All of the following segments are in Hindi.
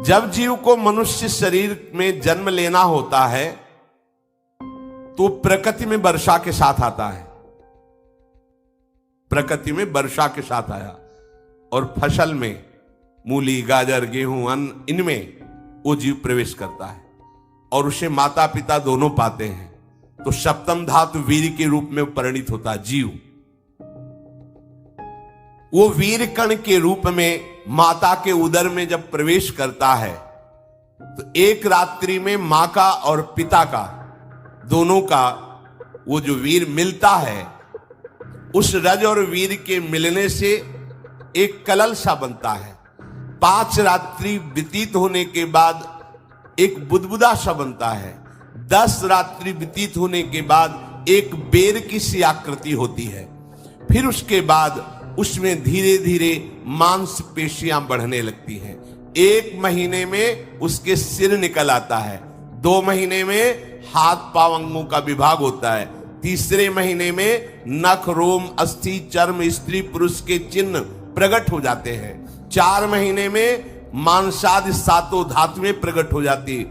जब जीव को मनुष्य शरीर में जन्म लेना होता है तो प्रकृति में वर्षा के साथ आता है, प्रकृति में वर्षा के साथ आया और फसल में मूली, गाजर, गेहूं, अन्न, इनमें वो जीव प्रवेश करता है और उसे माता पिता दोनों पाते हैं। तो सप्तम धातु वीर के रूप में परिणित होता है जीव। वो वीर कण के रूप में माता के उदर में जब प्रवेश करता है तो एक रात्रि में मां का और पिता का, दोनों का वो जो वीर मिलता है, उस रज और वीर के मिलने से एक कलल सा बनता है। 5 रात्रि व्यतीत होने के बाद एक बुदबुदा सा बनता है। 10 रात्रि व्यतीत होने के बाद एक बेर की सी आकृति होती है। फिर उसके बाद उसमें धीरे धीरे मांसपेशियां बढ़ने लगती हैं। 1 महीने में उसके सिर निकल आता है, 2 महीने में हाथ पांव अंगों का विभाग होता है, तीसरे महीने में नख, रोम, अस्थि, चर्म, स्त्री पुरुष के चिन्ह प्रकट हो जाते हैं, 4 महीने में मांसादि 7 धातुएं प्रकट हो जाती है,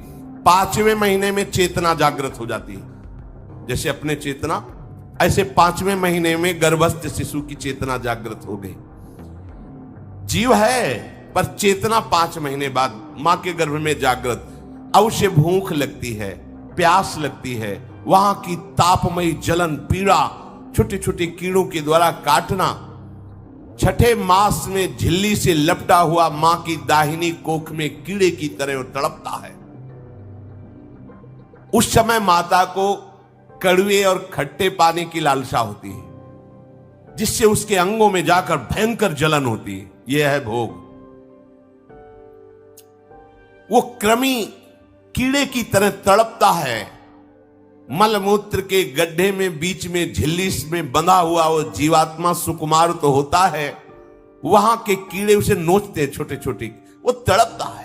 5वें महीने में चेतना जागृत हो जाती है। जैसे अपने चेतना, ऐसे 5वें महीने में गर्भस्थ शिशु की चेतना जागृत हो गई। जीव है पर चेतना 5 महीने बाद मां के गर्भ में जागृत। अब उसे भूख लगती है, प्यास लगती है, वहां की तापमयी जलन, पीड़ा, छोटे छोटे कीड़ों के द्वारा काटना, 6ठे मास में झिल्ली से लपटा हुआ मां की दाहिनी कोख में कीड़े की तरह तड़पता है। उस समय माता को कड़वे और खट्टे पानी की लालसा होती है, जिससे उसके अंगों में जाकर भयंकर जलन होती है। यह है भोग। वो कृमि कीड़े की तरह तड़पता है। मलमूत्र के गड्ढे में बीच में झिल्ली में बंधा हुआ वो जीवात्मा सुकुमार तो होता है, वहां के कीड़े उसे नोचते हैं छोटे छोटे, वो तड़पता है।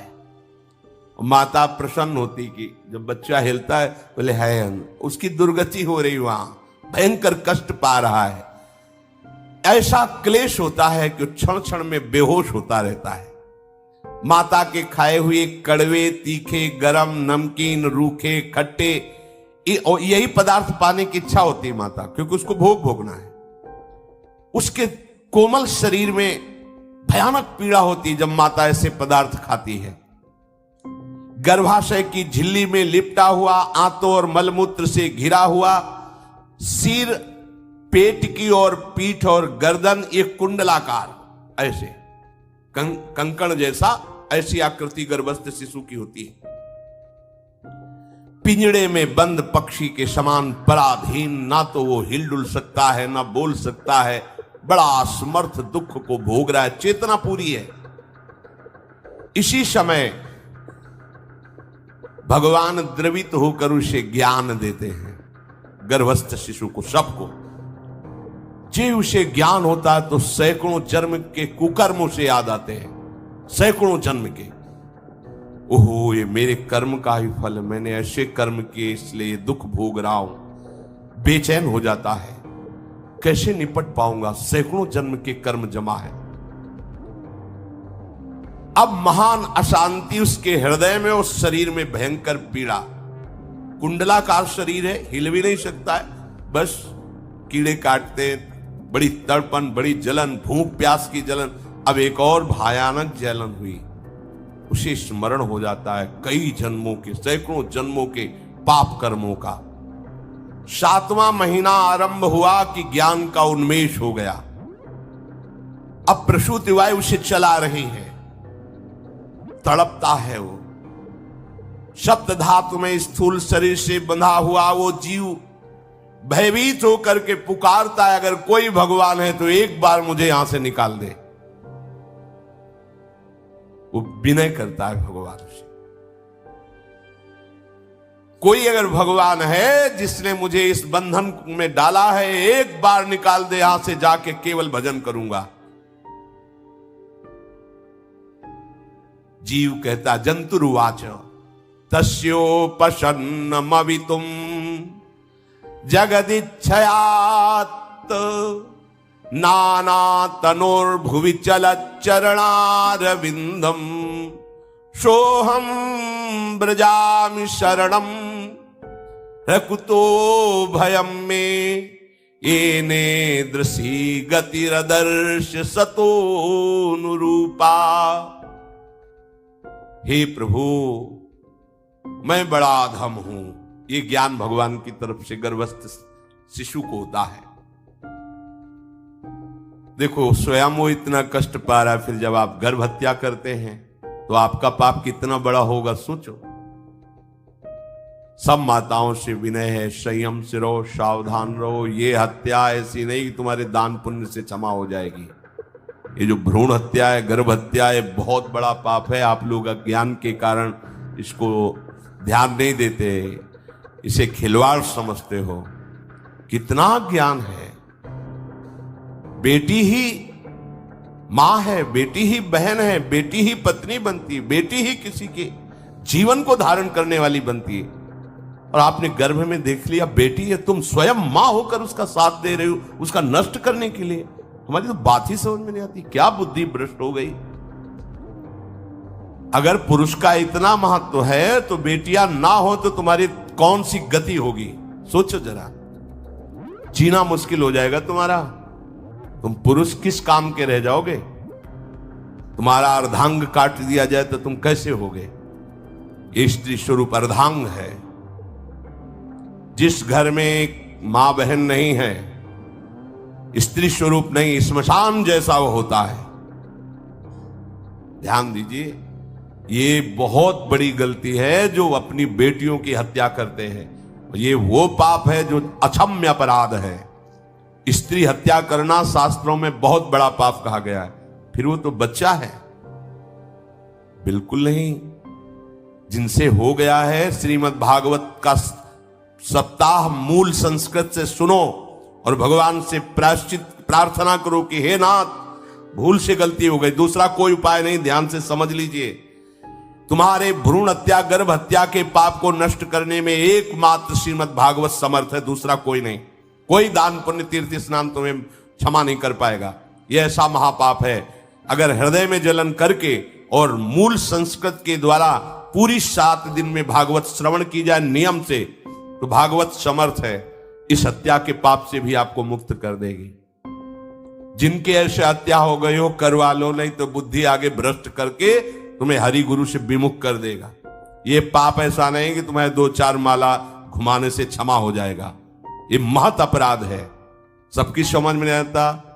माता प्रसन्न होती कि जब बच्चा हिलता है बोले है, उसकी दुर्गति हो रही, वहां भयंकर कष्ट पा रहा है। ऐसा क्लेश होता है कि क्षण क्षण में बेहोश होता रहता है। माता के खाए हुए कड़वे, तीखे, गरम, नमकीन, रूखे, खट्टे, यही पदार्थ पाने की इच्छा होती है माता, क्योंकि उसको भोग भोगना है। उसके कोमल शरीर में भयानक पीड़ा होती है जब माता ऐसे पदार्थ खाती है। गर्भाशय की झिल्ली में लिपटा हुआ, आंतों और मलमूत्र से घिरा हुआ सिर, पेट की और पीठ और गर्दन एक कुंडलाकार, ऐसे कंकण जैसा, ऐसी आकृति गर्भस्थ शिशु की होती है। पिंजड़े में बंद पक्षी के समान पराधीन, ना तो वो हिलडुल सकता है ना बोल सकता है, बड़ा असमर्थ दुख को भोग रहा है, चेतना पूरी है। इसी समय भगवान द्रवित होकर उसे ज्ञान देते हैं, गर्भस्थ शिशु को, सबको। जे उसे ज्ञान होता है तो सैकड़ों जन्म के कुकर्मों से याद आते हैं, सैकड़ों जन्म के। ओहो, ये मेरे कर्म का ही फल, मैंने ऐसे कर्म किए इसलिए दुख भोग रहा हूं। बेचैन हो जाता है, कैसे निपट पाऊंगा, सैकड़ों जन्म के कर्म जमा है। अब महान अशांति उसके हृदय में, उस शरीर में भयंकर पीड़ा। कुंडलाकार शरीर है, हिल भी नहीं सकता है, बस कीड़े काटते, बड़ी तड़पन, बड़ी जलन, भूख प्यास की जलन। अब एक और भयानक जलन हुई, उसे स्मरण हो जाता है कई जन्मों के, सैकड़ों जन्मों के पाप कर्मों का। 7वां महीना आरंभ हुआ कि ज्ञान का उन्मेष हो गया। अब प्रसूति वायु उसे चला रही है, तड़पता है वो। सप्त धातु में स्थूल शरीर से बंधा हुआ वो जीव भयभीत होकर के पुकारता है, अगर कोई भगवान है तो एक बार मुझे यहां से निकाल दे। वो विनय करता है भगवान से, कोई अगर भगवान है जिसने मुझे इस बंधन में डाला है, एक बार निकाल दे, यहां से जाके केवल भजन करूंगा। जीव कहता, जंतुरुवाच तस्योपशन्नमवितुम जगदिच्छयात् नाना तनोर्भुवि चलच्चरणारविंदम सोहम ब्रजामि शरणम रकुतो भयम में येने दृशी गतिरदर्श सतोनुरूपा। हे प्रभु, मैं बड़ा अधम हूं। ये ज्ञान भगवान की तरफ से गर्भस्थ शिशु को होता है। देखो, स्वयं वो इतना कष्ट पा रहा है, फिर जब आप गर्भ हत्या करते हैं तो आपका पाप कितना बड़ा होगा सोचो। सब माताओं से विनय है, संयम से रहो, सावधान रहो। ये हत्या ऐसी नहीं कि तुम्हारे दान पुण्य से क्षमा हो जाएगी। ये जो भ्रूण हत्या है, गर्भ हत्या है, बहुत बड़ा पाप है। आप लोग अज्ञान के कारण इसको ध्यान नहीं देते, इसे खिलवाड़ समझते हो। कितना ज्ञान है। बेटी ही मां है, बेटी ही बहन है, बेटी ही पत्नी बनती है, बेटी ही किसी के जीवन को धारण करने वाली बनती है। और आपने गर्भ में देख लिया बेटी है, तुम स्वयं मां होकर उसका साथ दे रहे हो, उसका नष्ट करने के लिए। हमारी तो बात ही समझ में नहीं आती, क्या बुद्धि भ्रष्ट हो गई। अगर पुरुष का इतना महत्व है तो बेटियां ना हो तो तुम्हारी कौन सी गति होगी, सोचो जरा। जीना मुश्किल हो जाएगा तुम्हारा। तुम पुरुष किस काम के रह जाओगे। तुम्हारा अर्धांग काट दिया जाए तो तुम कैसे होगे। ये स्त्री स्वरूप अर्धांग है। जिस घर में मां बहन नहीं है, स्त्री स्वरूप नहीं, स्मशान जैसा वो होता है। ध्यान दीजिए, ये बहुत बड़ी गलती है जो अपनी बेटियों की हत्या करते हैं। ये वो पाप है जो अक्षम्य अपराध है। स्त्री हत्या करना शास्त्रों में बहुत बड़ा पाप कहा गया है। फिर वो तो बच्चा है, बिल्कुल नहीं। जिनसे हो गया है, श्रीमद् भागवत का सप्ताह मूल संस्कृत से सुनो और भगवान से प्रायश्चित प्रार्थना करो कि हे नाथ, भूल से गलती हो गई, दूसरा कोई उपाय नहीं। ध्यान से समझ लीजिए, तुम्हारे भ्रूण हत्या गर्भ हत्या के पाप को नष्ट करने में एकमात्र श्रीमद् भागवत समर्थ है, दूसरा कोई नहीं। कोई दान पुण्य तीर्थ स्नान तुम्हें क्षमा नहीं कर पाएगा। यह ऐसा महापाप है। अगर हृदय में जलन करके और मूल संस्कृत के द्वारा पूरी 7 दिन में भागवत श्रवण की जाए नियम से, तो भागवत समर्थ है, इस हत्या के पाप से भी आपको मुक्त कर देगी। जिनके ऐसे हत्या हो गई हो करवा लो, नहीं तो बुद्धि आगे भ्रष्ट करके तुम्हें हरि गुरु से विमुख कर देगा। ये पाप ऐसा नहीं कि तुम्हें 2-4 माला घुमाने से क्षमा हो जाएगा। ये महत अपराध है। सबकी समझ में नहीं आता,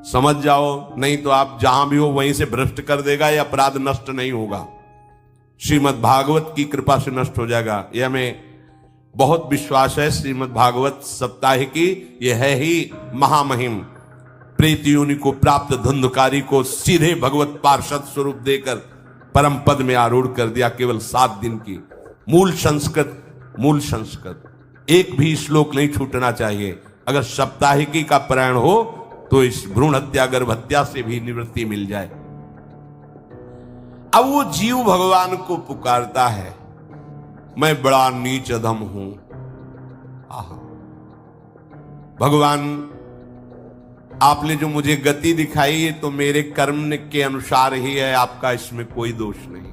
समझ जाओ, नहीं तो आप जहां भी हो वहीं से भ्रष्ट कर देगा। ये अपराध नष्ट नहीं होगा, श्रीमद् भागवत की कृपा से नष्ट हो जाएगा। यह हमें बहुत विश्वास है। श्रीमद् भागवत सप्ताह की यह है ही महामहिम। प्रेत योनि को प्राप्त धुंधकारी को सीधे भगवत पार्षद स्वरूप देकर परम पद में आरूढ़ कर दिया। केवल 7 दिन की मूल संस्कृत एक भी श्लोक नहीं छूटना चाहिए। अगर सप्ताहिकी का पारायण हो तो इस भ्रूण हत्या गर्भ हत्या से भी निवृत्ति मिल जाए। अब वो जीव भगवान को पुकारता है, मैं बड़ा नीच अधम हूं। भगवान, आपने जो मुझे गति दिखाई है तो मेरे कर्म के अनुसार ही है, आपका इसमें कोई दोष नहीं।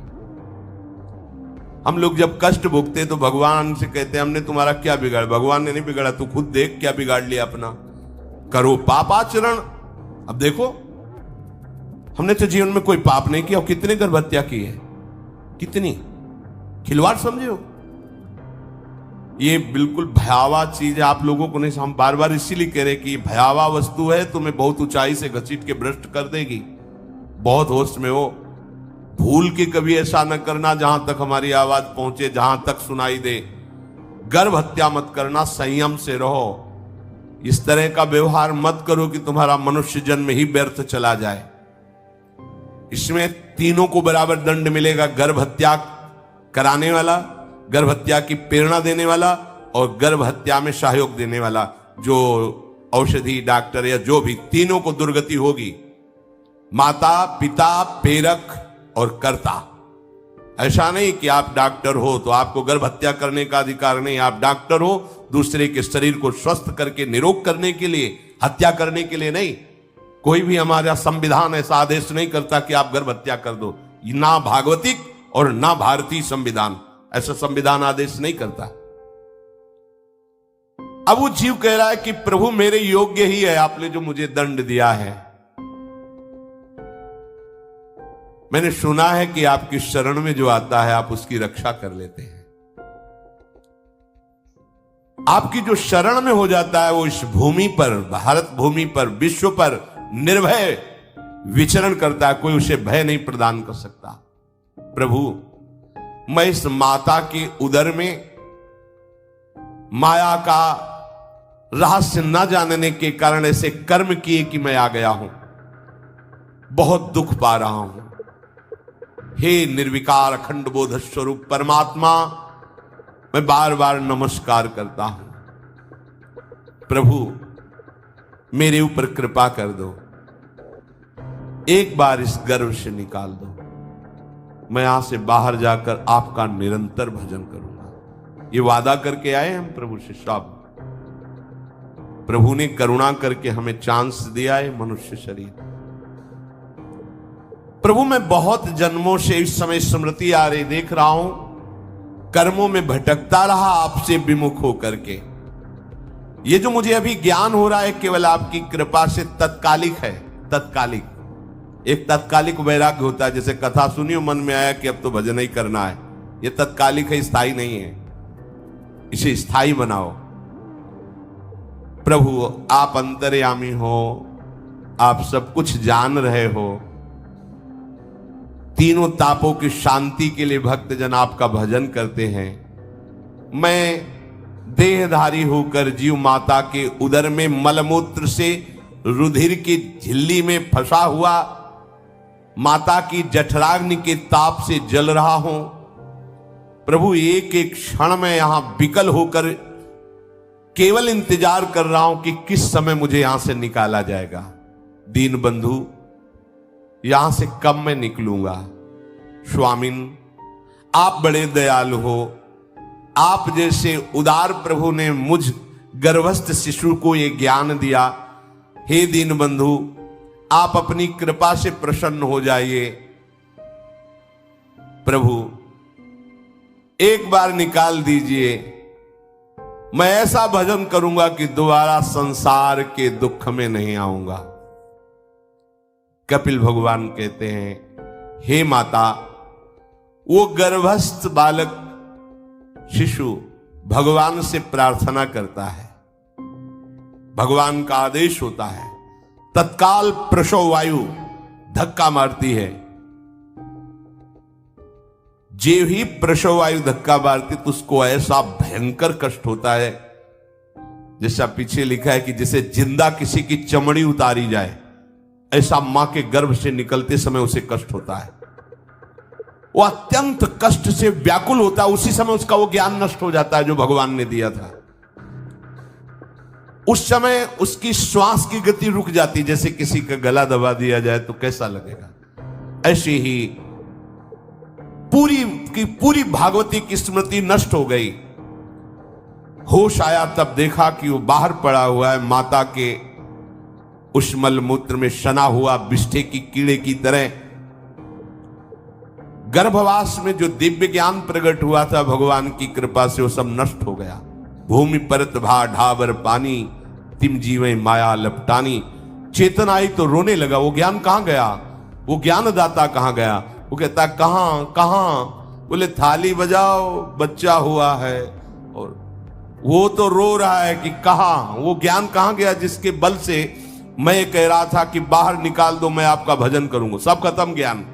हम लोग जब कष्ट भोगते तो भगवान से कहते हैं हमने तुम्हारा क्या बिगाड़ा। भगवान ने नहीं बिगाड़ा, तू खुद देख क्या बिगाड़ लिया अपना। करो पापाचरण। अब देखो, हमने तो जीवन में कोई पाप नहीं किया और कितने गर्भ हत्या की है, कितनी खिलवाड़ समझे हो। ये बिल्कुल भयावह चीज है, आप लोगों को नहीं। हम बार बार इसीलिए कह रहे कि भयावह वस्तु है, तुम्हें बहुत ऊंचाई से घसीट के भ्रष्ट कर देगी। बहुत होश में हो, भूल के कभी ऐसा न करना जहां तक हमारी आवाज पहुंचे, जहां तक सुनाई दे। गर्भ हत्या मत करना, संयम से रहो। इस तरह का व्यवहार मत करो कि तुम्हारा मनुष्य जन्म ही व्यर्थ चला जाए। इसमें तीनों को बराबर दंड मिलेगा, गर्भ हत्या कराने वाला, गर्भ हत्या की प्रेरणा देने वाला और गर्भ हत्या में सहयोग देने वाला। जो औषधि डॉक्टर या जो भी, तीनों को दुर्गति होगी। माता पिता प्रेरक और कर्ता। ऐसा नहीं कि आप डॉक्टर हो तो आपको गर्भ हत्या करने का अधिकार नहीं। आप डॉक्टर हो दूसरे के शरीर को स्वस्थ करके निरोग करने के लिए, हत्या करने के लिए नहीं। कोई भी हमारा संविधान ऐसा आदेश नहीं करता कि आप गर्भ हत्या कर दो, ना भागवतिक और ना भारतीय संविधान। ऐसा संविधान आदेश नहीं करता। अब वो जीव कह रहा है कि प्रभु मेरे योग्य ही है आपने जो मुझे दंड दिया है। मैंने सुना है कि आपकी शरण में जो आता है आप उसकी रक्षा कर लेते हैं। आपकी जो शरण में हो जाता है वो इस भूमि पर, भारत भूमि पर, विश्व पर निर्भय विचरण करता है। कोई उसे भय नहीं प्रदान कर सकता। प्रभु मैं इस माता के उदर में माया का रहस्य न जानने के कारण ऐसे कर्म किए कि मैं आ गया हूं। बहुत दुख पा रहा हूं। हे निर्विकार अखंड बोध स्वरूप परमात्मा, मैं बार बार नमस्कार करता हूं। प्रभु मेरे ऊपर कृपा कर दो, एक बार इस गर्भ से निकाल दो। मैं यहां से बाहर जाकर आपका निरंतर भजन करूंगा। ये वादा करके आए हम प्रभु से सब। प्रभु ने करुणा करके हमें चांस दिया है मनुष्य शरीर। प्रभु मैं बहुत जन्मों से इस समय स्मृति आ रही देख रहा हूं, कर्मों में भटकता रहा आपसे विमुख होकर के। ये जो मुझे अभी ज्ञान हो रहा है केवल आपकी कृपा से तत्कालिक है। तत्कालिक, एक तत्कालिक वैराग्य होता है। जैसे कथा सुनियो मन में आया कि अब तो भजन ही करना है, ये तत्कालिक है, स्थायी नहीं है। इसे स्थायी बनाओ। प्रभु आप अंतर्यामी हो, आप सब कुछ जान रहे हो। तीनों तापों की शांति के लिए भक्तजन आपका भजन करते हैं। मैं देहधारी होकर जीव माता के उदर में मलमूत्र से रुधिर की झिल्ली में फंसा हुआ माता की जठराग्नि के ताप से जल रहा हूं। प्रभु एक एक क्षण में यहां विकल होकर केवल इंतजार कर रहा हूं कि किस समय मुझे यहां से निकाला जाएगा। दीन बंधु यहां से कब मैं निकलूंगा। स्वामिन आप बड़े दयालु हो। आप जैसे उदार प्रभु ने मुझ गर्भस्थ शिशु को ये ज्ञान दिया। हे दीन बंधु आप अपनी कृपा से प्रसन्न हो जाइए। प्रभु एक बार निकाल दीजिए। मैं ऐसा भजन करूंगा कि दोबारा संसार के दुख में नहीं आऊंगा। कपिल भगवान कहते हैं हे माता, वो गर्भस्थ बालक शिशु भगवान से प्रार्थना करता है। भगवान का आदेश होता है, तत्काल प्रसव वायु धक्का मारती है। जे ही प्रसव वायु धक्का मारती तो उसको ऐसा भयंकर कष्ट होता है, जैसा पीछे लिखा है कि जैसे जिंदा किसी की चमड़ी उतारी जाए, ऐसा मां के गर्भ से निकलते समय उसे कष्ट होता है। वो अत्यंत कष्ट से व्याकुल होता है। उसी समय उसका वो ज्ञान नष्ट हो जाता है जो भगवान ने दिया था। उस समय उसकी श्वास की गति रुक जाती, जैसे किसी का गला दबा दिया जाए तो कैसा लगेगा। ऐसे ही पूरी की पूरी भागवती की स्मृति नष्ट हो गई। होश आया तब देखा कि वो बाहर पड़ा हुआ है, माता के उस मलमूत्र में सना हुआ विष्ठे की कीड़े की तरह। गर्भवास में जो दिव्य ज्ञान प्रकट हुआ था भगवान की कृपा से वो सब नष्ट हो गया। भूमि परत भा ढाबर पानी, तिम जीवे माया लपटानी। चेतन आई तो रोने लगा। वो ज्ञान कहां गया, वो ज्ञानदाता कहां गया। वो कहता कहां कहां, बोले थाली बजाओ बच्चा हुआ है। और वो तो रो रहा है कि कहां, वो ज्ञान कहां गया जिसके बल से मैं कह रहा था कि बाहर निकाल दो, मैं आपका भजन करूंगा। सब खत्म ज्ञान।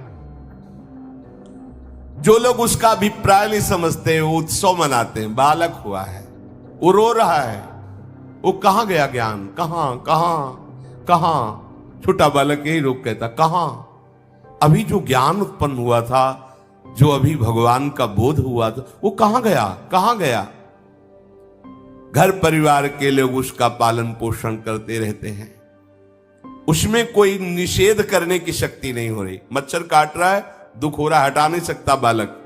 जो लोग उसका अभिप्राय नहीं समझते वो उत्सव मनाते हैं। बालक हुआ है, वो रो रहा है, वो कहां गया ज्ञान, कहां कहां कहां। छोटा बालक यही रोक कहता कहां। अभी जो ज्ञान उत्पन्न हुआ था, जो अभी भगवान का बोध हुआ था, वो कहां गया कहां गया। घर परिवार के लोग उसका पालन पोषण करते रहते हैं, उसमें कोई निषेध करने की शक्ति नहीं हो रही। मच्छर काट रहा है, दुख हो रहा है, हटा नहीं सकता बालक।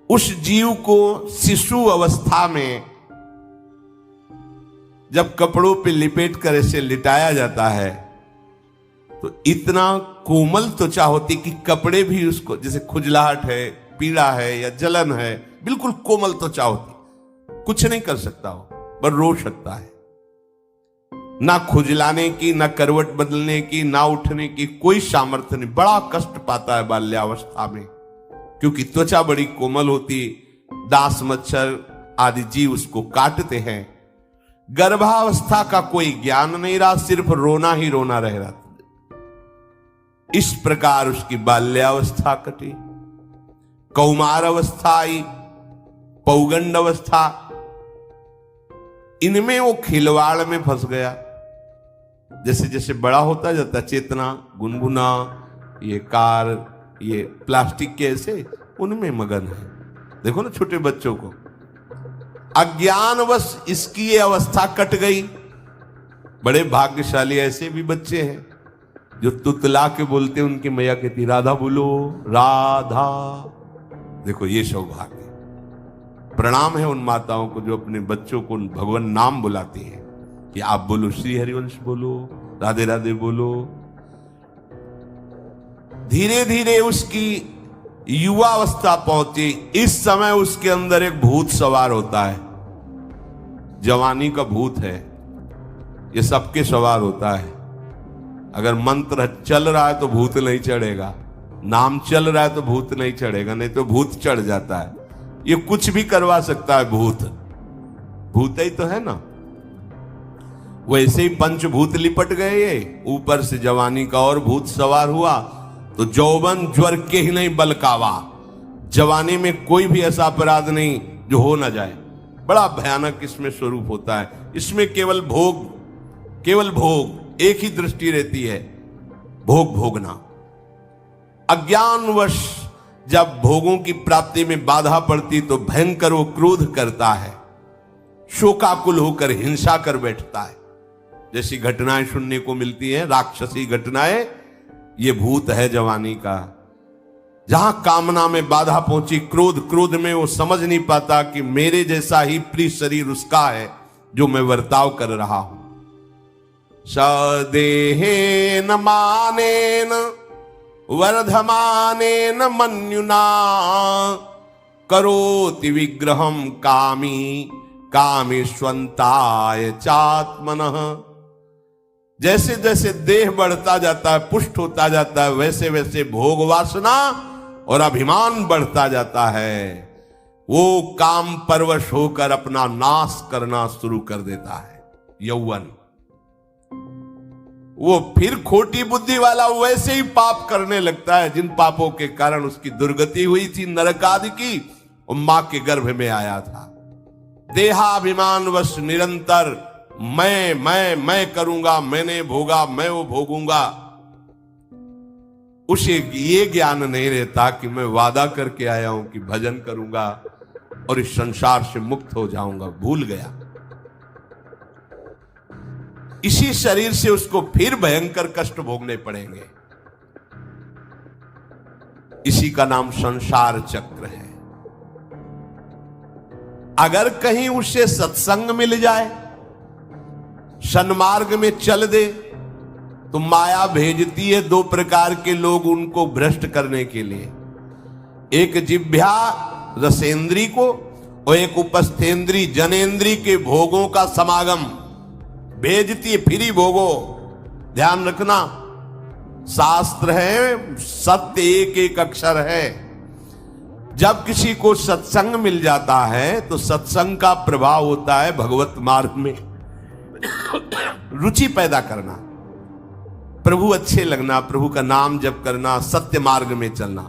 उस जीव को शिशु अवस्था में जब कपड़ों पे लिपेट कर इसे लिटाया जाता है तो तो इतना कोमल त्वचा होती कि कपड़े भी उसको, जैसे खुजलाहट है, पीड़ा है या जलन है, बिल्कुल कोमल त्वचा होती, कुछ नहीं कर सकता हो, पर रो सकता है। ना खुजलाने की, ना करवट बदलने की, ना उठने की कोई सामर्थ्य नहीं। बड़ा कष्ट पाता है बाल्यावस्था में, क्योंकि त्वचा बड़ी कोमल होती, दास मच्छर आदि जीव उसको काटते हैं। गर्भावस्था का कोई ज्ञान नहीं रहा, सिर्फ रोना ही रोना रह रहा। इस प्रकार उसकी बाल्यावस्था कटी, कौमार अवस्था आई, पौगंड अवस्था, इनमें वो खिलवाड़ में फंस गया। जैसे जैसे बड़ा होता जाता, चेतना, गुनगुना, ये कार, ये प्लास्टिक के ऐसे, उनमें मगन है। देखो ना छोटे बच्चों को, अज्ञानवश इसकी ये अवस्था कट गई। बड़े भाग्यशाली ऐसे भी बच्चे हैं जो तुतला के बोलते, उनकी मैया कहती राधा बोलो, राधा। देखो ये सौभाग्य, प्रणाम है उन माताओं को जो अपने बच्चों को भगवान नाम बुलाती हैं कि आप बोलो, श्री हरिवंश बोलो, राधे राधे बोलो। धीरे धीरे उसकी युवा अवस्था पहुंची। इस समय उसके अंदर एक भूत सवार होता है। जवानी का भूत है, ये सबके सवार होता है। अगर मंत्र चल रहा है तो भूत नहीं चढ़ेगा, नाम चल रहा है तो भूत नहीं चढ़ेगा, नहीं तो भूत चढ़ जाता है। ये कुछ भी करवा सकता है भूत, भूत ही तो है ना। वैसे ही पंचभूत लिपट गए, ये ऊपर से जवानी का और भूत सवार हुआ तो जौवन ज्वर के ही नहीं बलकावा। जवानी में कोई भी ऐसा अपराध नहीं जो हो ना जाए। बड़ा भयानक इसमें स्वरूप होता है। इसमें केवल भोग, केवल भोग, एक ही दृष्टि रहती है, भोग भोगना। अज्ञानवश जब भोगों की प्राप्ति में बाधा पड़ती तो भयंकर वो क्रोध करता है, शोकाकुल होकर हिंसा कर बैठता है। जैसी घटनाएं सुनने को मिलती हैं, राक्षसी घटनाएं, ये भूत है जवानी का। जहां कामना में बाधा पहुंची, क्रोध, क्रोध में वो समझ नहीं पाता कि मेरे जैसा ही प्रिय शरीर उसका है जो मैं वर्ताव कर रहा हूं। सदेहेन मानेन वर्धमानेन मन्युना करोति विग्रहम कामी कामेष्वंताय चात्मनः। जैसे जैसे देह बढ़ता जाता है, पुष्ट होता जाता है, वैसे वैसे भोग वासना और अभिमान बढ़ता जाता है। वो काम परवश होकर अपना नाश करना शुरू कर देता है। यौवन, वो फिर खोटी बुद्धि वाला वैसे ही पाप करने लगता है जिन पापों के कारण उसकी दुर्गति हुई थी, नरक आदि की, और मां के गर्भ में आया था। देहाभिमानवश निरंतर मैं करूंगा, मैंने भोगा, मैं वो भोगूंगा। उसे ये ज्ञान नहीं रहता कि मैं वादा करके आया हूं कि भजन करूंगा और इस संसार से मुक्त हो जाऊंगा। भूल गया। इसी शरीर से उसको फिर भयंकर कष्ट भोगने पड़ेंगे। इसी का नाम संसार चक्र है। अगर कहीं उसे सत्संग मिल जाए, सन्मार्ग में चल दे, तो माया भेजती है दो प्रकार के लोग उनको भ्रष्ट करने के लिए। एक जिह्वा रसेंद्री को और एक उपस्थेंद्री जनेंद्री के भोगों का समागम भेजती है। फ्री भोगो, ध्यान रखना, शास्त्र है, सत्य एक एक अक्षर है। जब किसी को सत्संग मिल जाता है तो सत्संग का प्रभाव होता है भगवत मार्ग में रुचि पैदा करना, प्रभु अच्छे लगना, प्रभु का नाम जप करना, सत्य मार्ग में चलना।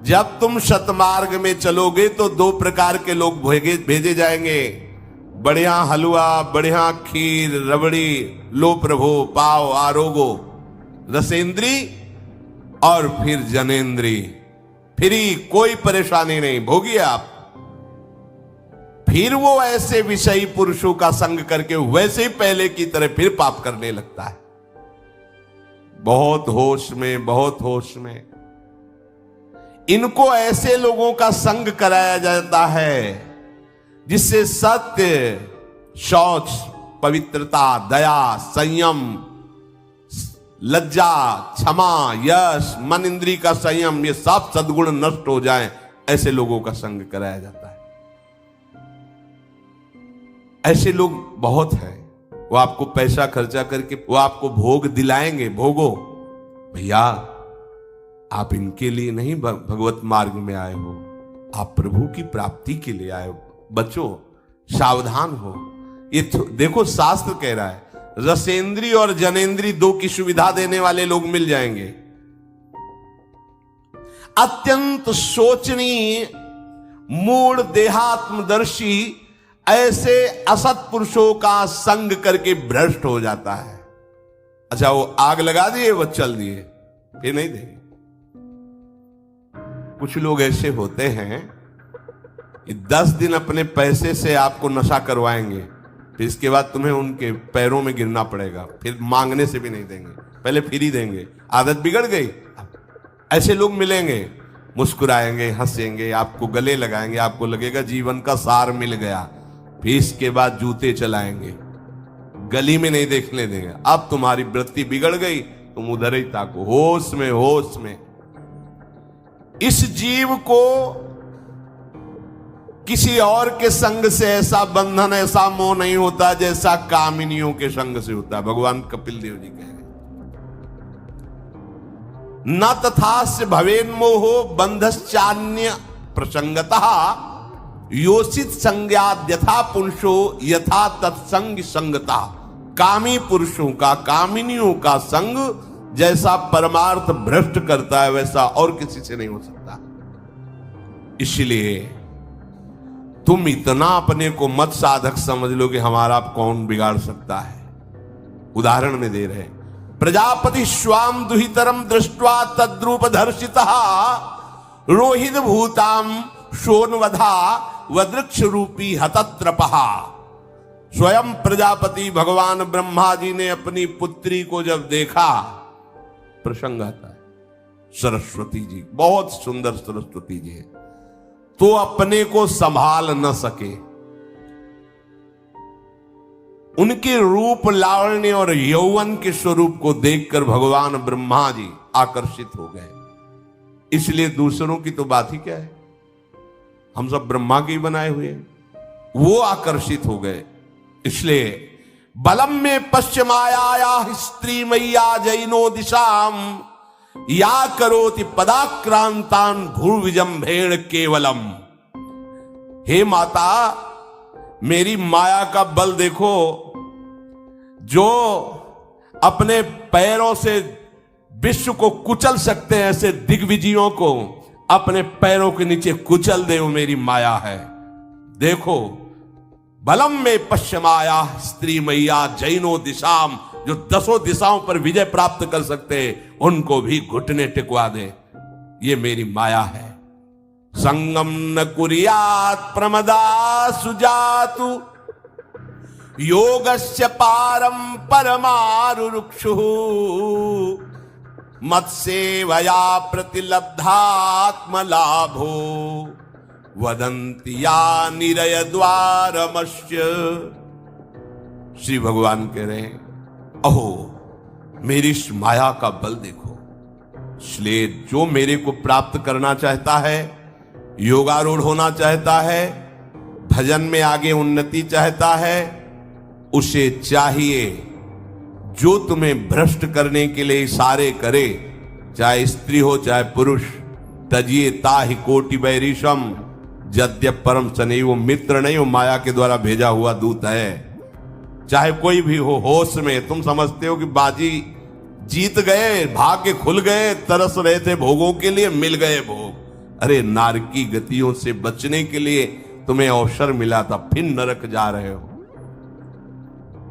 जब तुम सतमार्ग में चलोगे तो दो प्रकार के लोग भेजे जाएंगे। बढ़िया हलवा, बढ़िया खीर, रबड़ी, लो प्रभु, पाव, आरोगो, रसेंद्री और फिर जनेंद्री। फ्री, कोई परेशानी नहीं, भोगिए आप। फिर वो ऐसे विषयी पुरुषों का संग करके वैसे ही पहले की तरह फिर पाप करने लगता है। बहुत होश में, बहुत होश में। इनको ऐसे लोगों का संग कराया जाता है जिससे सत्य, शौच, पवित्रता, दया, संयम, लज्जा, क्षमा, यश, मन इंद्री का संयम, ये सब सद्गुण नष्ट हो जाएं, ऐसे लोगों का संग कराया जाता है। ऐसे लोग बहुत हैं, वो आपको पैसा खर्चा करके वो आपको भोग दिलाएंगे। भोगो भैया, आप इनके लिए नहीं भगवत मार्ग में आए हो, आप प्रभु की प्राप्ति के लिए आए हो। बच्चों, सावधान हो। ये देखो, शास्त्र कह रहा है रसेंद्री और जनेंद्री दो की सुविधा देने वाले लोग मिल जाएंगे। अत्यंत सोचनीय, मूढ़, देहात्मदर्शी ऐसे असत पुरुषों का संग करके भ्रष्ट हो जाता है। अच्छा, वो आग लगा दिए, वो चल दिए, फिर नहीं देंगे। कुछ लोग ऐसे होते हैं कि 10 दिन अपने पैसे से आपको नशा करवाएंगे, फिर इसके बाद तुम्हें उनके पैरों में गिरना पड़ेगा, फिर मांगने से भी नहीं देंगे, पहले फिर ही देंगे। आदत बिगड़ गई। ऐसे लोग मिलेंगे, मुस्कुराएंगे, हंसेंगे, आपको गले लगाएंगे, आपको लगेगा जीवन का सार मिल गया, फिर इसके बाद जूते चलाएंगे, गली में नहीं देखने देंगे। अब तुम्हारी वृत्ति बिगड़ गई, तुम उधर ही ताको, होश में होश में। इस जीव को किसी और के संग से ऐसा बंधन, ऐसा मोह नहीं होता जैसा कामिनियों के संग से होता है। भगवान कपिल देव जी कह रहे, न तथास्य भवेन मोहो बंधश्चान्य प्रसंगतः योषित संज्ञाद यथा पुरुषो यथा तत्संग संगता। कामी पुरुषों का, कामिनियों का संग जैसा परमार्थ भ्रष्ट करता है, वैसा और किसी से नहीं हो सकता। इसलिए तुम इतना अपने को मत साधक समझ लो कि हमारा कौन बिगाड़ सकता है। उदाहरण में दे रहे, प्रजापति स्वाम दुहितरम दृष्ट्वा तद्रूप दर्शितः रोहित भूताम शोनवधा वृक्ष रूपी हतत्रपहा। स्वयं प्रजापति भगवान ब्रह्मा जी ने अपनी पुत्री को जब देखा, प्रसंग आता है, सरस्वती जी, बहुत सुंदर सरस्वती जी है, तो अपने को संभाल न सके। उनके रूप, लावण्य और यौवन के स्वरूप को देखकर भगवान ब्रह्मा जी आकर्षित हो गए। इसलिए दूसरों की तो बात ही क्या है, हम सब ब्रह्मा के ही बनाए हुए हैं, वो आकर्षित हो गए। इसलिए बलम में पश्चिमाया स्त्री मैया जैनो दिशाम या करोति पदाक्रांतान भूर्विजंभेण केवलम। हे माता, मेरी माया का बल देखो, जो अपने पैरों से विश्व को कुचल सकते हैं, ऐसे दिग्विजयों को अपने पैरों के नीचे कुचल दे, वो मेरी माया है। देखो, बलम में पश्चिमाया स्त्री मैया जैनो दिशाम, जो 10 दिशाओं पर विजय प्राप्त कर सकते, उनको भी घुटने टिकवा दे, ये मेरी माया है। संगम न कुर्यात् प्रमदा सुजातु योगस्य पारम परमारुरुक्षु मत्सेवया प्रतिलब्धात्म लाभो वदन्ति या निरय द्वारमस्य। श्री भगवान कह रहे हैं, अहो मेरी इस माया का बल देखो। इसलिए जो मेरे को प्राप्त करना चाहता है, योगारूढ़ होना चाहता है, भजन में आगे उन्नति चाहता है, उसे चाहिए जो तुम्हें भ्रष्ट करने के लिए इशारे करे, चाहे स्त्री हो चाहे पुरुष। तजिए ताहि कोटि बैरिशम यद्यप परम सने। वो मित्र नहीं, वो माया के द्वारा भेजा हुआ दूत है। चाहे कोई भी हो, होश में तुम समझते हो कि बाजी जीत गए, भाग्य खुल गए, तरस रहे थे भोगों के लिए, मिल गए भोग। अरे नारकी गतियों से बचने के लिए तुम्हें अवसर मिला था, फिर नरक जा रहे हो।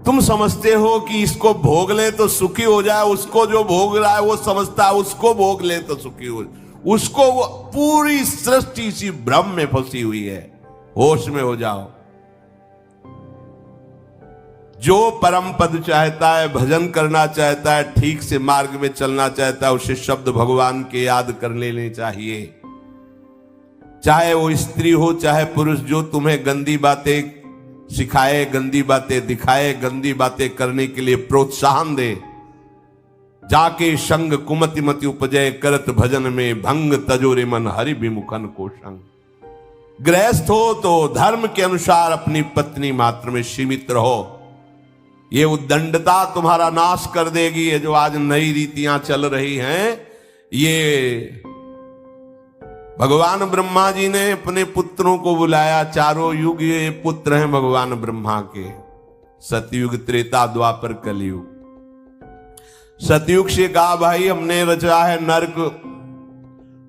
तुम समझते हो कि इसको भोग ले तो सुखी हो जाए, उसको जो भोग रहा है वो समझता है उसको भोग ले तो सुखी हो जाए। उसको वो पूरी सृष्टि इसी भ्रम में फंसी हुई है। होश में हो जाओ। जो परम पद चाहता है, भजन करना चाहता है, ठीक से मार्ग में चलना चाहता है, उसे शब्द भगवान के याद कर लेने चाहिए। चाहे वो स्त्री हो चाहे पुरुष, जो तुम्हें गंदी बातें सिखाए, गंदी बातें दिखाए, गंदी बातें करने के लिए प्रोत्साहन दे, जाके संग कुमति मति उपजय करत भजन में भंग तजोरे मन हरि विमुखन को संग। गृहस्थ हो तो धर्म के अनुसार अपनी पत्नी मात्र में सीमित रहो। ये उद्दंडता तुम्हारा नाश कर देगी। ये जो आज नई रीतियां चल रही हैं, ये भगवान ब्रह्मा जी ने अपने पुत्रों को बुलाया। चारों युग ये पुत्र हैं भगवान ब्रह्मा के, सतयुग, त्रेता, द्वापर, कलयुग। सतयुग से कहा भाई हमने रचा है नरक,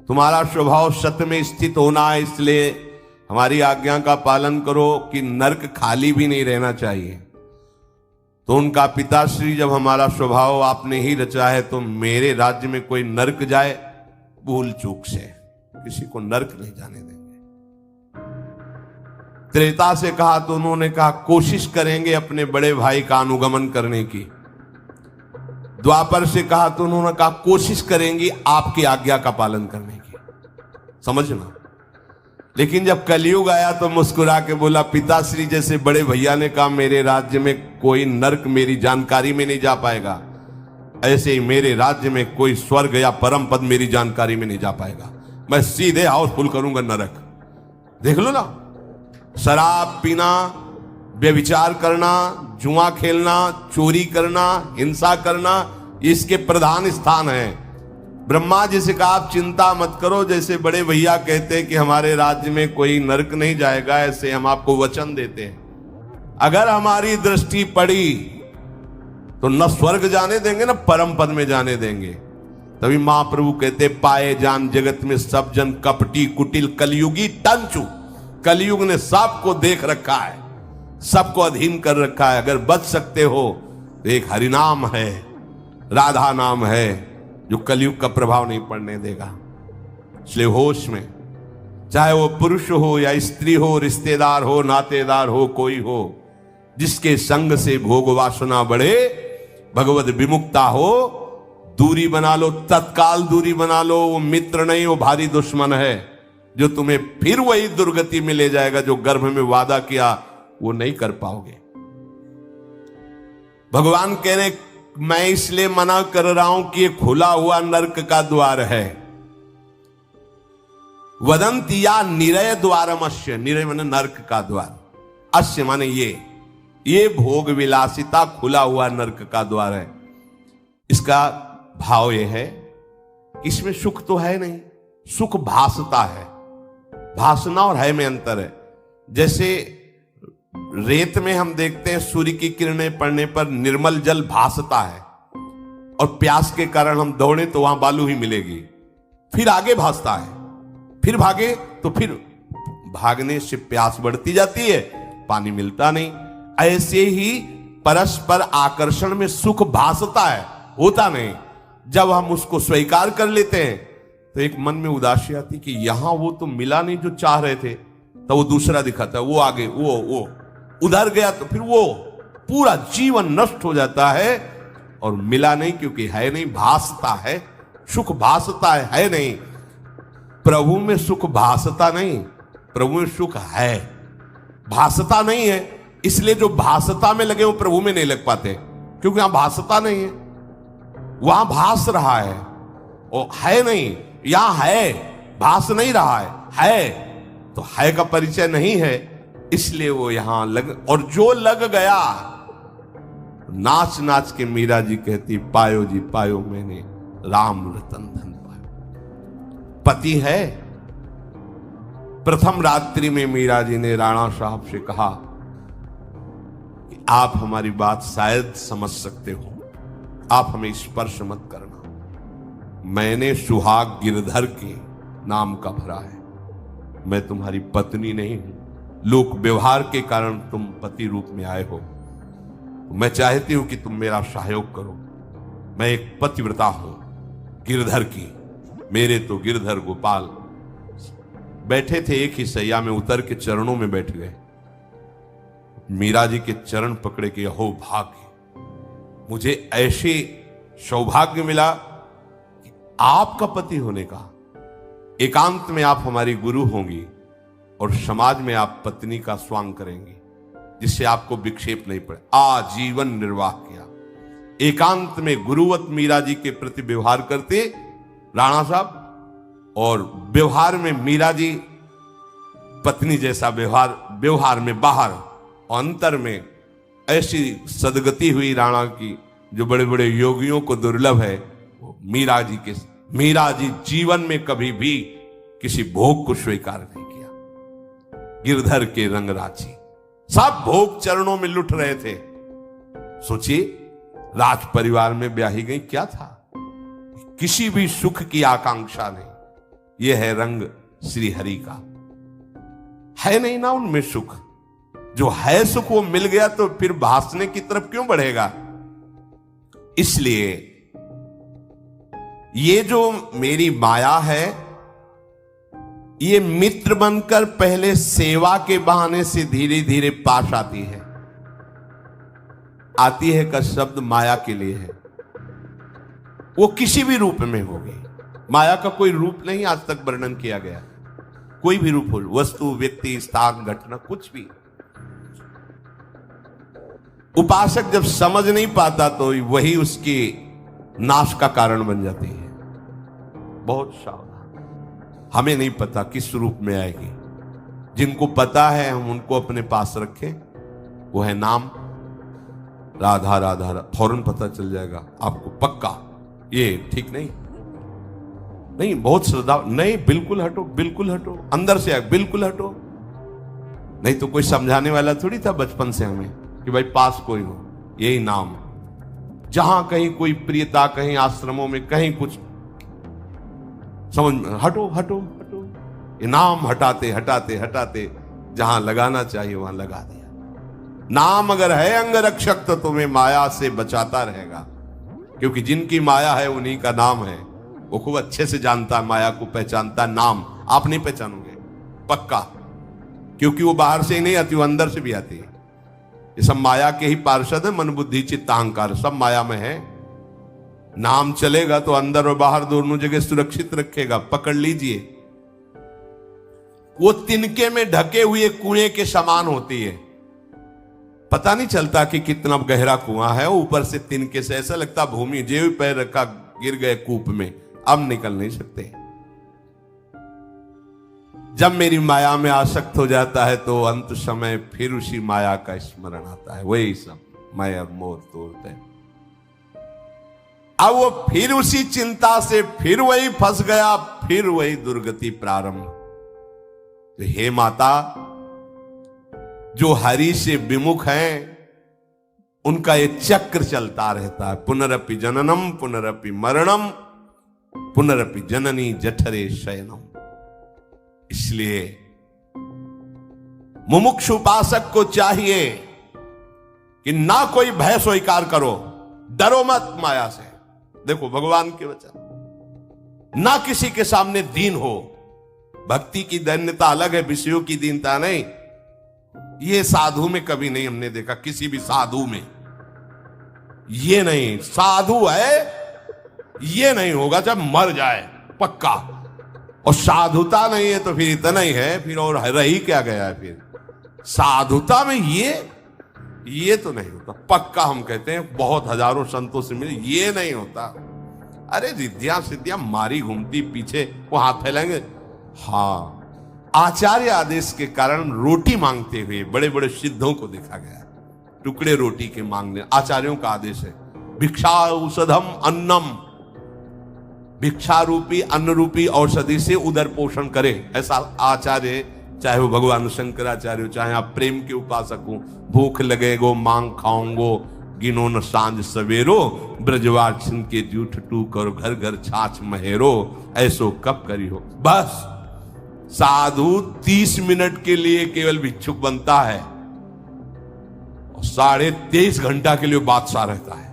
तुम्हारा स्वभाव सत्य में स्थित होना है, इसलिए हमारी आज्ञा का पालन करो कि नरक खाली भी नहीं रहना चाहिए। तो उनका पिताश्री, जब हमारा स्वभाव आपने ही रचा है तो मेरे राज्य में कोई नरक जाए, भूल चूक से किसी को नरक नहीं जाने देंगे। त्रेता से कहा तो उन्होंने कहा कोशिश करेंगे अपने बड़े भाई का अनुगमन करने की। द्वापर से कहा तो उन्होंने कहा कोशिश करेंगे आपकी आज्ञा का पालन करने की। समझना। लेकिन जब कलयुग आया तो मुस्कुरा के बोला, पिताश्री जैसे बड़े भैया ने कहा मेरे राज्य में कोई नरक मेरी जानकारी में नहीं जा पाएगा, ऐसे ही मेरे राज्य में कोई स्वर्ग या परम पद मेरी जानकारी में नहीं जा पाएगा। मैं सीधे हाउसफुल करूंगा नरक। देख लो ना, शराब पीना, व्यभिचार करना, जुआ खेलना, चोरी करना, हिंसा करना, इसके प्रधान स्थान है। ब्रह्मा जी से कहा आप चिंता मत करो, जैसे बड़े भैया कहते हैं कि हमारे राज्य में कोई नरक नहीं जाएगा, ऐसे हम आपको वचन देते हैं। अगर हमारी दृष्टि पड़ी तो न स्वर्ग जाने देंगे न परम पद में जाने देंगे। तभी महाप्रभु कहते पाए जान जगत में सब जन कपटी कुटिल कलयुगी टंचू। कलयुग ने सबको देख रखा है, सबको अधीन कर रखा है। अगर बच सकते हो तो एक हरिनाम है, राधा नाम है, जो कलयुग का प्रभाव नहीं पड़ने देगा। इसलिए होश में, चाहे वो पुरुष हो या स्त्री हो, रिश्तेदार हो, नातेदार हो, कोई हो, जिसके संग से भोग वासना बढ़े, भगवत विमुक्ता हो, दूरी बना लो, तत्काल दूरी बना लो। वो मित्र नहीं, वो भारी दुश्मन है, जो तुम्हें फिर वही दुर्गति में ले जाएगा जो गर्भ में वादा किया वो नहीं कर पाओगे। भगवान कह रहे मैं इसलिए मना कर रहा हूं कि ये खुला हुआ नरक का द्वार है। वदंती या निरय द्वारमस्य, निरय माने नरक का द्वार, अस्य माने ये भोग विलासिता खुला हुआ नरक का द्वार है। इसका भाव यह है कि इसमें सुख तो है नहीं, सुख भासता है। भासना और है में अंतर है। जैसे रेत में हम देखते हैं सूर्य की किरणें पड़ने पर निर्मल जल भासता है, और प्यास के कारण हम दौड़े तो वहां बालू ही मिलेगी, फिर आगे भासता है, फिर भागे तो फिर भागने से प्यास बढ़ती जाती है, पानी मिलता नहीं। ऐसे ही परस्पर आकर्षण में सुख भासता है, होता नहीं। जब हम उसको स्वीकार कर लेते हैं तो एक मन में उदासी आती कि यहां वो तो मिला नहीं जो चाह रहे थे, तो वो दूसरा दिखाता है, वो आगे, वो उधर गया, तो फिर वो पूरा जीवन नष्ट हो जाता है। और मिला नहीं क्योंकि है नहीं, भासता है, सुख भासता है नहीं। प्रभु में सुख भासता नहीं, प्रभु में सुख है, भासता नहीं है। इसलिए जो भासता में लगे वो प्रभु में नहीं लग पाते, क्योंकि यहां भासता नहीं है, वहां भास रहा है, और है नहीं। यहां है, भास नहीं रहा है तो है का परिचय नहीं है, इसलिए वो यहां लग। और जो लग गया, नाच नाच के मीरा जी कहती पायो जी पायो मैंने राम रतन धन पायो। पति है। प्रथम रात्रि में मीरा जी ने राणा साहब से कहा कि आप हमारी बात शायद समझ सकते हो, आप हमें स्पर्श मत करना। मैंने सुहाग गिरधर के नाम का भरा है, मैं तुम्हारी पत्नी नहीं हूं। लोक व्यवहार के कारण तुम पति रूप में आए हो, मैं चाहती हूं कि तुम मेरा सहयोग करो। मैं एक पतिव्रता हूं गिरधर की। मेरे तो गिरधर गोपाल बैठे थे एक ही सैया में, उतर के चरणों में बैठ गए। मीरा जी के चरण पकड़े के हो भाग्य, मुझे ऐसे सौभाग्य मिला कि आपका पति होने का। एकांत में आप हमारी गुरु होंगी और समाज में आप पत्नी का स्वांग करेंगी, जिससे आपको विक्षेप नहीं पड़े। आजीवन निर्वाह किया, एकांत में गुरुवत मीरा जी के प्रति व्यवहार करते राणा साहब, और व्यवहार में मीरा जी पत्नी जैसा व्यवहार में बाहर, अंतर में ऐसी सदगति हुई राणा की जो बड़े बड़े योगियों को दुर्लभ है। मीरा जी जीवन में कभी भी किसी भोग को स्वीकार नहीं किया। गिरधर के रंग राची, सब भोग चरणों में लुट रहे थे। सोचिए, राज परिवार में ब्याही गई, क्या था? किसी भी सुख की आकांक्षा नहीं। यह है रंग श्री हरि का। है नहीं ना उनमें सुख। जो है सुख वो मिल गया तो फिर भासने की तरफ क्यों बढ़ेगा? इसलिए ये जो मेरी माया है, ये मित्र बनकर पहले सेवा के बहाने से धीरे धीरे पास आती है। आती है का शब्द माया के लिए है। वो किसी भी रूप में होगी। माया का कोई रूप नहीं आज तक वर्णन किया गया। कोई भी रूप हो, वस्तु, व्यक्ति, स्थान, घटना, कुछ भी। उपासक जब समझ नहीं पाता तो वही उसकी नाश का कारण बन जाती है। बहुत सावधान। हमें नहीं पता किस रूप में आएगी। जिनको पता है हम उनको अपने पास रखें। वो है नाम राधा राधा, फौरन पता चल जाएगा आपको पक्का। ये ठीक नहीं, नहीं बहुत श्रद्धा नहीं, बिल्कुल हटो, बिल्कुल हटो, अंदर से आए, बिल्कुल हटो। नहीं तो कोई समझाने वाला थोड़ी था बचपन से हमें कि भाई पास कोई हो, यही नाम। जहां कहीं कोई प्रियता, कहीं आश्रमों में, कहीं कुछ समझ में, हटो हटो हटो, ये नाम हटाते हटाते हटाते जहां लगाना चाहिए वहां लगा दिया। नाम अगर है अंग रक्षक तो तुम्हें माया से बचाता रहेगा, क्योंकि जिनकी माया है उन्हीं का नाम है। वो खूब अच्छे से जानता है, माया को पहचानता है। नाम आप नहीं पहचानोगे पक्का, क्योंकि वो बाहर से ही नहीं आती, वो अंदर से भी आती है। ये सब माया के ही पार्षद है। मन बुद्धि चित्त अहंकार सब माया में है। नाम चलेगा तो अंदर और बाहर दोनों जगह सुरक्षित रखेगा। पकड़ लीजिए। वो तिनके में ढके हुए कुएं के समान होती है। पता नहीं चलता कि कितना गहरा कुआं है। ऊपर से तिनके से ऐसा लगता भूमि, जे पैर रखा गिर गए कूप में, अब निकल नहीं सकते। जब मेरी माया में आसक्त हो जाता है तो अंत समय फिर उसी माया का स्मरण आता है। वही सब मैं और मोर तोड़ते हैं। अब वो फिर उसी चिंता से फिर वही फंस गया, फिर वही दुर्गति प्रारंभ। तो हे माता, जो हरि से विमुख हैं उनका ये चक्र चलता रहता है। पुनरपि जननम पुनरपि मरणम पुनरपि जननी जठरे शयनम। इसलिए मुमुक्षु उपासक को चाहिए कि ना कोई भय स्वीकार करो, डरो मत माया से। देखो भगवान के वचन, ना किसी के सामने दीन हो। भक्ति की दैन्यता अलग है, विषयों की दीनता नहीं। ये साधु में कभी नहीं हमने देखा, किसी भी साधु में ये नहीं। साधु है ये नहीं होगा जब मर जाए पक्का। और साधुता नहीं है तो फिर इतना ही है, फिर और रही क्या गया है। फिर साधुता में ये तो नहीं होता पक्का। हम कहते हैं बहुत हजारों संतों से मिले, ये नहीं होता। अरे रिद्धियां सिद्धियां मारी घूमती पीछे, वो हाथ फैलाएंगे। हाँ, आचार्य आदेश के कारण रोटी मांगते हुए बड़े बड़े सिद्धों को देखा गया। टुकड़े रोटी के मांगने, आचार्यों का आदेश है। भिक्षा औषधम अन्नम, भिक्षा रूपी अन्न रूपी औषधि से उदर पोषण करे, ऐसा आचार्य, चाहे वो भगवान शंकराचार्य हो, चाहे आप प्रेम के उपासक हो। भूख लगेगो मांग खाऊंगो, गिनो न सांझ सवेरो, ब्रजवार छिन के जूठ टू करो, घर घर छाछ महेरो, ऐसो कब करी हो। बस साधु 30 मिनट के लिए केवल भिक्षुक बनता है और 23.5 घंटा के लिए बादशाह रहता है।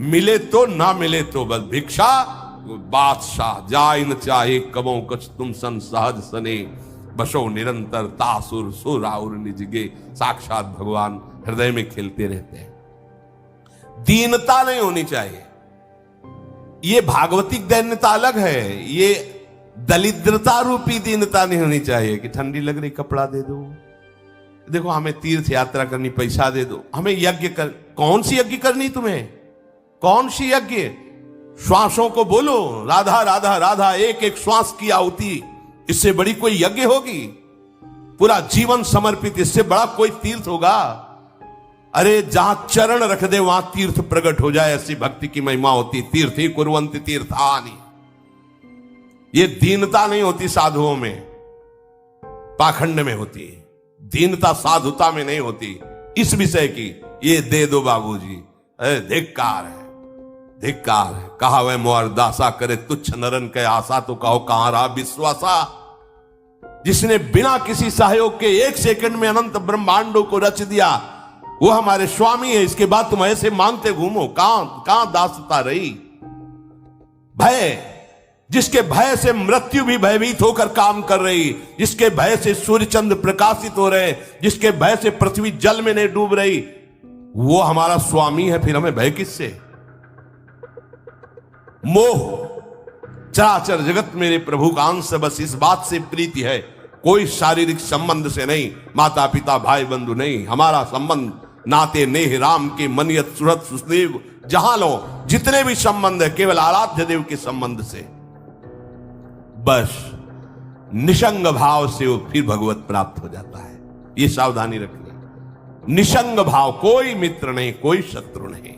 मिले तो ना मिले तो बस भिक्षा बादशाह। जाय न चाहे कबो कछ तुम सन सहज सने, बसो निरंतर तासुर सुराउर निजगे। साक्षात भगवान हृदय में खेलते रहते हैं। दीनता नहीं होनी चाहिए। ये भागवतिक दैन्यता अलग है, ये दलिद्रता रूपी दीनता नहीं होनी चाहिए कि ठंडी लग रही कपड़ा दे दो, देखो हमें तीर्थ यात्रा करनी पैसा दे दो, हमें यज्ञ कर। कौन सी यज्ञ करनी तुम्हें? कौन सी यज्ञ? श्वासों को बोलो राधा राधा राधा, एक एक श्वास की आहुति, इससे बड़ी कोई यज्ञ होगी? पूरा जीवन समर्पित, इससे बड़ा कोई तीर्थ होगा? अरे जहां चरण रख दे वहां तीर्थ प्रकट हो जाए, ऐसी भक्ति की महिमा होती। तीर्थ ही कुर्वन्ति तीर्थानि। ये दीनता नहीं होती साधुओं में, पाखंड में होती। दीनता साधुता में नहीं होती। इस विषय की ये दे दो बाबूजी। अरे धिक्कार है, धिक्कार है। कहा वह मोर दासा, करे तुच्छ नरन के आशा, तो कहो कहां रहा विश्वासा। जिसने बिना किसी सहयोग के 1 सेकंड में अनंत ब्रह्मांडों को रच दिया, वो हमारे स्वामी है। इसके बाद तुम ऐसे मांगते घूमो, कहां दासता रही? भय, जिसके भय से मृत्यु भी भयभीत होकर काम कर रही, जिसके भय से सूर्य चंद्र प्रकाशित हो रहे, जिसके भय से पृथ्वी जल में नहीं डूब रही, वो हमारा स्वामी है। फिर हमें भय किससे? मोह, चराचर जगत मेरे प्रभु का अंश, बस इस बात से प्रीति है, कोई शारीरिक संबंध से नहीं, माता पिता भाई बंधु नहीं। हमारा संबंध नाते नेह राम के मनियत सुरत सुस्नेह, जहां लो जितने भी संबंध है केवल आराध्य देव के संबंध से। बस निसंग भाव से वो फिर भगवत प्राप्त हो जाता है। ये सावधानी रखनी। निसंग भाव, कोई मित्र नहीं, कोई शत्रु नहीं।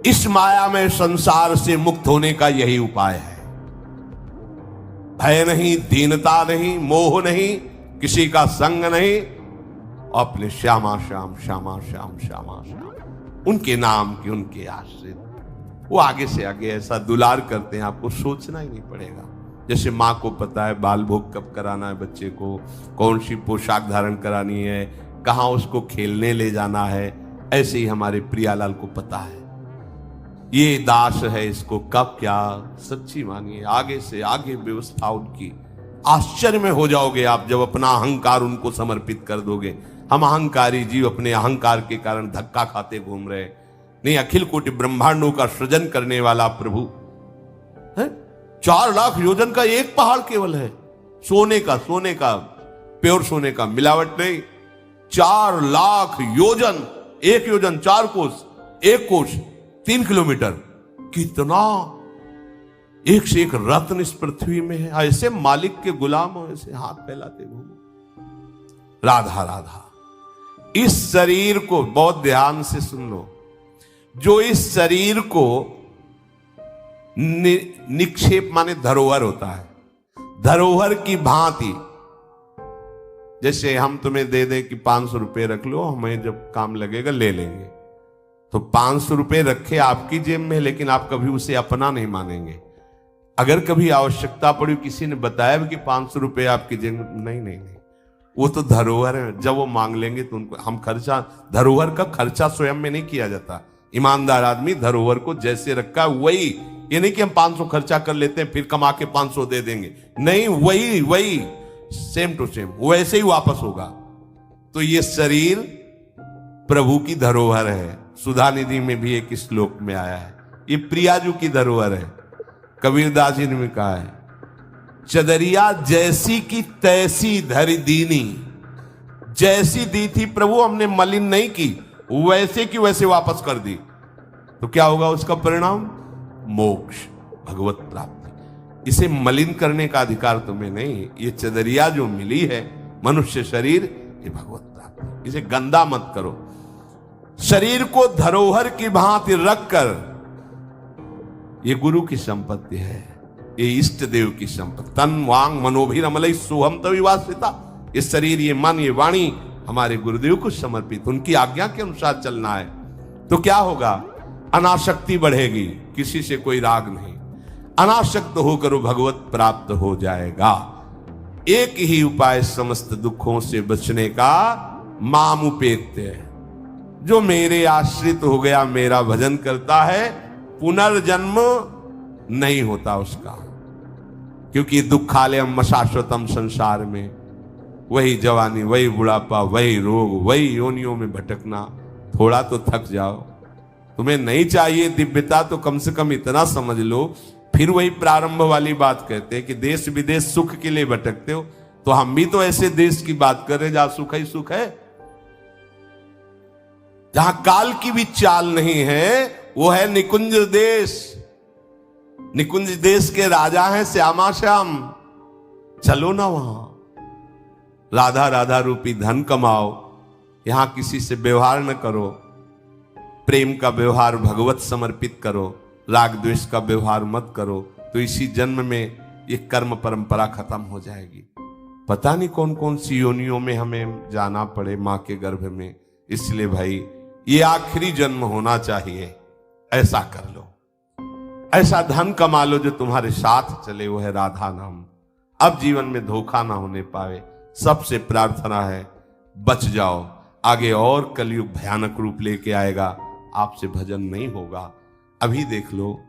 इस माया में संसार से मुक्त होने का यही उपाय है। भय नहीं, दीनता नहीं, मोह नहीं, किसी का संग नहीं, अपने श्यामा श्याम श्यामा श्याम श्यामा श्याम, उनके नाम के, उनके आश्रित, वो आगे से आगे ऐसा दुलार करते हैं, आपको सोचना ही नहीं पड़ेगा। जैसे माँ को पता है बाल भोग कब कराना है बच्चे को, कौन सी पोशाक धारण करानी है, कहाँ उसको खेलने ले जाना है, ऐसे ही हमारे प्रियालाल को पता है ये दास है, इसको कब क्या। सच्ची मानिए, आगे से आगे व्यवस्था उनकी। आश्चर्य में हो जाओगे आप जब अपना अहंकार उनको समर्पित कर दोगे। हम अहंकारी जीव अपने अहंकार के कारण धक्का खाते घूम रहे। नहीं, अखिल कोटि ब्रह्मांडों का सृजन करने वाला प्रभु है। 4 लाख योजन का एक पहाड़ केवल है, सोने का प्योर सोने का, मिलावट नहीं। 4 लाख योजन, 1 योजन 4 कोस, 1 कोस 3 किलोमीटर। कितना एक से एक रत्न इस पृथ्वी में है। ऐसे मालिक के गुलाम हो, ऐसे हाथ फैलाते घूमो। राधा राधा। इस शरीर को बहुत ध्यान से सुन लो। जो इस शरीर को निक्षेप माने धरोहर होता है, धरोहर की भांति। जैसे हम तुम्हें दे दे कि 500 रुपए रख लो, हमें जब काम लगेगा ले लेंगे, तो 500 रुपए रखे आपकी जेब में, लेकिन आप कभी उसे अपना नहीं मानेंगे। अगर कभी आवश्यकता पड़ी, किसी ने बताया भी कि 500 रुपए आपकी जेब में, नहीं, वो तो धरोहर है। जब वो मांग लेंगे तो उनको हम खर्चा, धरोहर का खर्चा स्वयं में नहीं किया जाता। ईमानदार आदमी धरोहर को जैसे रखा वही, ये नहीं कि हम 500 खर्चा कर लेते हैं फिर कमा के 500 दे देंगे, नहीं, वही सेम टू सेम वैसे ही वापस होगा। तो ये शरीर प्रभु की धरोहर है। सुधा निधि में भी एक श्लोक में आया है, ये प्रियाजू की धरोहर है। कबीरदास जी ने भी कहा है, चदरिया जैसी की तैसी धरि दीनी। जैसी दी थी प्रभु, हमने मलिन नहीं की, वैसे की वैसे वापस कर दी। तो क्या होगा उसका परिणाम? मोक्ष, भगवत प्राप्ति। इसे मलिन करने का अधिकार तुम्हें नहीं। ये चदरिया जो मिली है, मनुष्य शरीर, ये भगवत प्राप्ति। इसे गंदा मत करो। शरीर को धरोहर की भांति रखकर, ये गुरु की संपत्ति है, ये इष्ट देव की संपत्ति। तन वांग मनोभिरमलई सोहम तविवासिता। ये शरीर, ये मन, ये वाणी हमारे गुरुदेव को समर्पित, उनकी आज्ञा के अनुसार चलना है। तो क्या होगा? अनासक्ति बढ़ेगी, किसी से कोई राग नहीं, अनासक्त होकर भगवत प्राप्त हो जाएगा। एक ही उपाय समस्त दुखों से बचने का, मामुपेत्य। जो मेरे आश्रित हो गया, मेरा भजन करता है, पुनर्जन्म नहीं होता उसका। क्योंकि दुखालयम शाश्वतम, संसार में वही जवानी, वही बुढ़ापा, वही रोग, वही योनियों में भटकना। थोड़ा तो थक जाओ। तुम्हें नहीं चाहिए दिव्यता तो कम से कम इतना समझ लो। फिर वही प्रारंभ वाली बात कहते हैं कि देश विदेश सुख के लिए भटकते हो, तो हम भी तो ऐसे देश की बात कर रहे जहां सुख ही सुख है। जहां काल की भी चाल नहीं है, वो है निकुंज देश। निकुंज देश के राजा हैं श्यामा श्याम। चलो ना वहां, राधा राधा रूपी धन कमाओ, यहां किसी से व्यवहार न करो, प्रेम का व्यवहार भगवत समर्पित करो, राग द्वेष का व्यवहार मत करो, तो इसी जन्म में ये कर्म परंपरा खत्म हो जाएगी। पता नहीं कौन कौन सी योनियों में हमें जाना पड़े मां के गर्भ में। इसलिए भाई ये आखिरी जन्म होना चाहिए, ऐसा कर लो, ऐसा धन कमा लो जो तुम्हारे साथ चले, वो है राधा नाम। अब जीवन में धोखा ना होने पावे। सबसे प्रार्थना है बच जाओ, आगे और कलयुग भयानक रूप लेके आएगा, आपसे भजन नहीं होगा। अभी देख लो,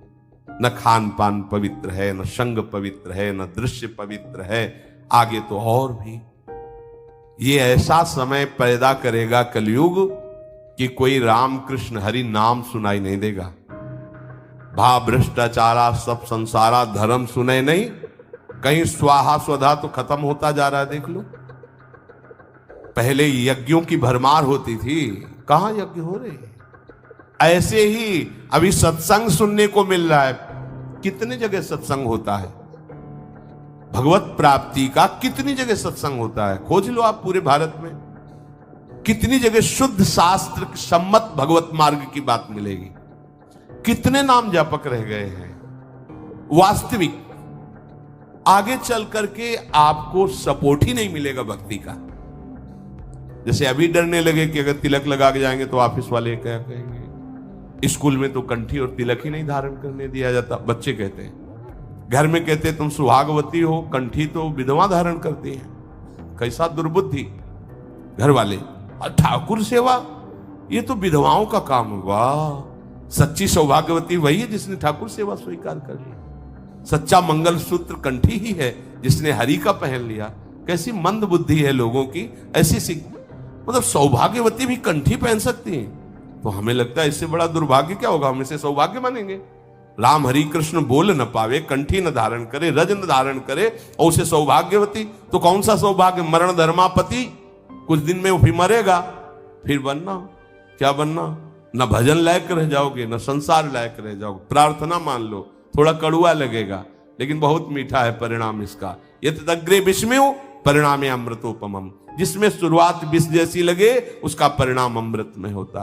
न खान पान पवित्र है, न संग पवित्र है, न दृश्य पवित्र है, आगे तो और भी। ये ऐसा समय पैदा करेगा कलयुग कि कोई राम कृष्ण हरि नाम सुनाई नहीं देगा। भाव भ्रष्टाचारा सब संसारा धर्म सुने नहीं, कहीं स्वाहा स्वधा तो खत्म होता जा रहा है। देख लो, पहले यज्ञों की भरमार होती थी, कहां यज्ञ हो रहे हैं। ऐसे ही अभी सत्संग सुनने को मिल रहा है। कितनी जगह सत्संग होता है, भगवत प्राप्ति का कितनी जगह सत्संग होता है, खोज लो आप पूरे भारत में। कितनी जगह शुद्ध शास्त्र सम्मत भगवत मार्ग की बात मिलेगी। कितने नाम जापक रह गए हैं। वास्तविक आगे चल करके आपको सपोर्ट ही नहीं मिलेगा भक्ति का। जैसे अभी डरने लगे कि अगर तिलक लगा के जाएंगे तो ऑफिस वाले क्या कहेंगे। स्कूल में तो कंठी और तिलक ही नहीं धारण करने दिया जाता, बच्चे कहते हैं। घर में कहते हैं तुम सुहागवती हो, कंठी तो विधवा धारण करती हैं। कैसा दुर्बुद्धि घर वाले। और ठाकुर सेवा, ये तो विधवाओं का काम होगा। सच्ची सौभाग्यवती वही है जिसने ठाकुर सेवा स्वीकार कर ली। सच्चा मंगल सूत्र कंठी ही है जिसने हरि का पहन लिया। कैसी मंद बुद्धि है लोगों की। ऐसी मतलब सौभाग्यवती भी कंठी पहन सकती है, तो हमें लगता है इससे बड़ा दुर्भाग्य क्या होगा, हम इसे सौभाग्य मानेंगे। राम हरि कृष्ण बोल न पावे, कंठी न धारण करे, रज न धारण करे और उसे सौभाग्यवती, तो कौन सा सौभाग्य। मरण धर्मापति, कुछ दिन में वो भी मरेगा, फिर बनना क्या बनना। न भजन लायक रह जाओगे, न संसार लायक रह जाओगे। प्रार्थना मान लो, थोड़ा कड़ुआ लगेगा लेकिन बहुत मीठा है परिणाम इसका। यत् अग्रे विस्मयो परिणामे अमृतोपमम्। जिसमें शुरुआत विष जैसी लगे उसका परिणाम अमृत में होता है।